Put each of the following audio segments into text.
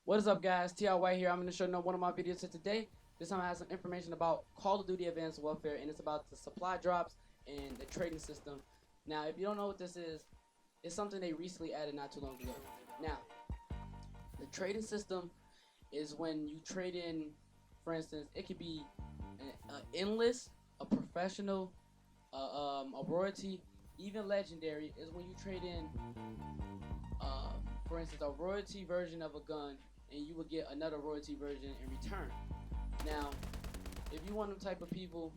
What is up, guys? T.I. White here. I'm going to show you one of my videos today. This time I have some information about Call of Duty Advanced Warfare, and it's about the supply drops and the trading system. Now, if you don't know what this is, it's something they recently added not too long ago. Now, the trading system is when you trade in, for instance, it could be an endless, a professional, a royalty, even legendary, is when you trade in, for instance, a royalty version of a gun, and you will get another royalty version in return. Now, if you want them type of people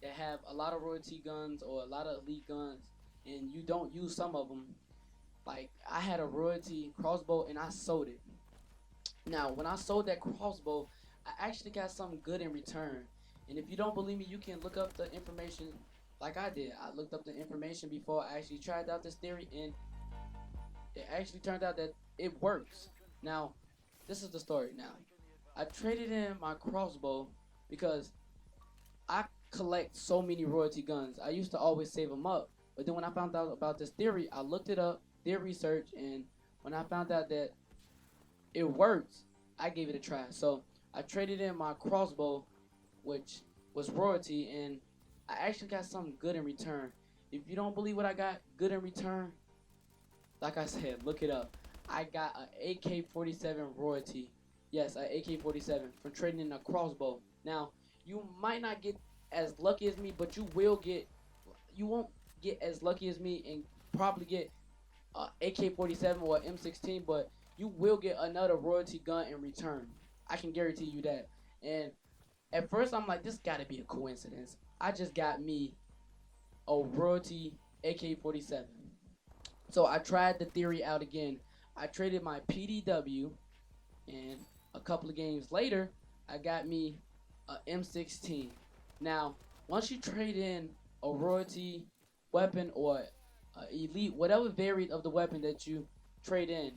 that have a lot of royalty guns or a lot of elite guns, and you don't use some of them, like I had a royalty crossbow and I sold it. Now, when I sold that crossbow, I actually got something good in return. And if you don't believe me, you can look up the information like I did. I looked up the information before I actually tried out this theory, and it actually turned out that it works. Now, this is the story. Now, I traded in my crossbow because I collect so many royalty guns. I used to always save them up, but then when I found out about this theory, I looked it up, did research, and when I found out that it works, I gave it a try. So I traded in my crossbow, which was royalty, and I actually got something good in return. If you don't believe what I got good in return, like I said, look it up. I got an AK-47 royalty. Yes, an AK-47 from trading in a crossbow. Now, you might not get as lucky as me, but you will get. You won't get as lucky as me and probably get a AK-47 or M16, but you will get another royalty gun in return. I can guarantee you that. And at first, I'm like, this gotta be a coincidence. I just got me a royalty AK-47. So I tried the theory out again. I traded my PDW, and a couple of games later, I got me a M16. Now, once you trade in a royalty weapon or elite, whatever variant of the weapon that you trade in,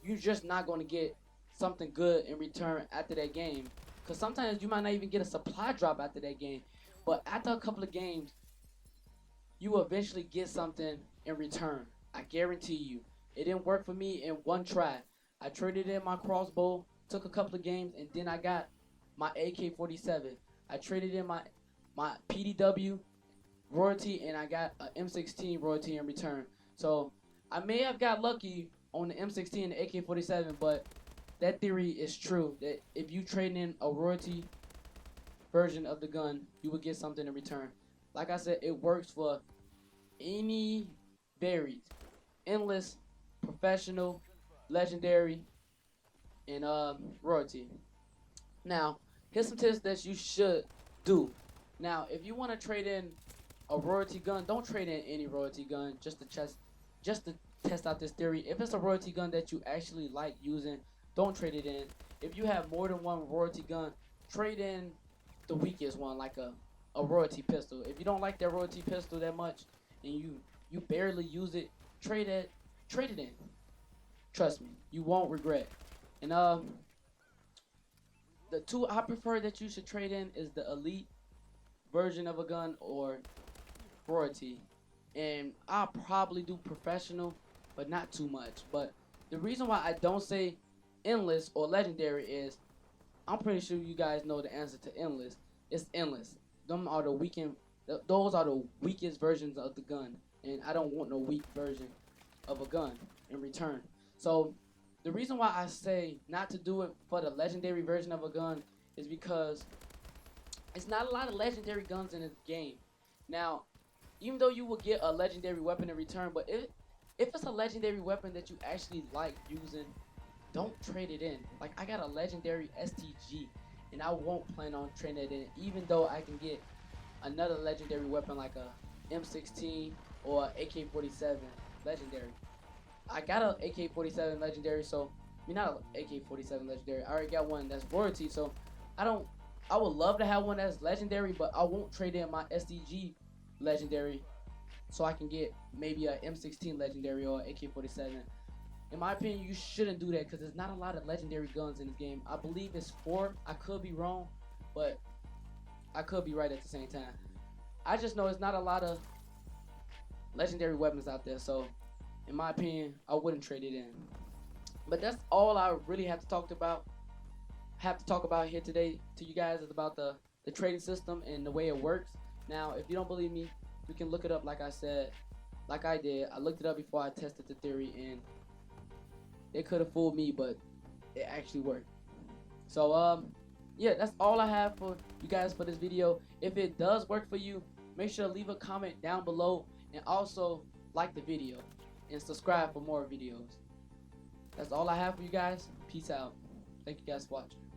you're just not going to get something good in return after that game. Because sometimes you might not even get a supply drop after that game. But after a couple of games, you will eventually get something in return. I guarantee you. It didn't work for me in one try. I traded in my crossbow, took a couple of games, and then I got my AK-47. I traded in my PDW royalty, and I got an M16 royalty in return. So I may have got lucky on the M16 and the AK-47, but that theory is true. That if you trade in a royalty version of the gun, you will get something in return. Like I said, it works for any varied, endless, professional, legendary, and royalty. Now, here's some tips that you should do. Now, if you want to trade in a royalty gun, don't trade in any royalty gun just to test out this theory. If it's a royalty gun that you actually like using, don't trade it in. If you have more than one royalty gun, trade in the weakest one, like a royalty pistol. If you don't like that royalty pistol that much and you barely use it, trade it in. Trust me, you won't regret. And the two I prefer that you should trade in is the elite version of a gun or royalty. And I'll probably do professional, but not too much. But the reason why I don't say endless or legendary is I'm pretty sure you guys know the answer to endless. It's endless. Them are the weekend. Those are the weakest versions of the gun, and I don't want no weak version of a gun in return. So the reason why I say not to do it for the legendary version of a gun is because it's not a lot of legendary guns in this game. Now, even though you will get a legendary weapon in return, but if it's a legendary weapon that you actually like using, don't trade it in. Like I got a legendary STG, and I won't plan on trading it in, even though I can get another legendary weapon like a M16 or AK-47 legendary. I got a AK-47 legendary, so I mean not a AK-47 legendary. I already got one that's royalty, so I don't. I would love to have one that's legendary, but I won't trade in my SDG legendary, so I can get maybe a M16 legendary or AK-47. In my opinion, you shouldn't do that because there's not a lot of legendary guns in this game. I believe it's 4. I could be wrong, but I could be right at the same time. I just know it's not a lot of legendary weapons out there, so in my opinion, I wouldn't trade it in. But that's all I really have to talk about here today to you guys is about the trading system and the way it works. Now, if you don't believe me, we can look it up. Like I said, like I did, I looked it up before I tested the theory, and it could have fooled me, but it actually worked. So yeah, that's all I have for you guys for this video. If it does work for you, make sure to leave a comment down below, and also like the video and subscribe for more videos. That's all I have for you guys. Peace out. Thank you guys for watching.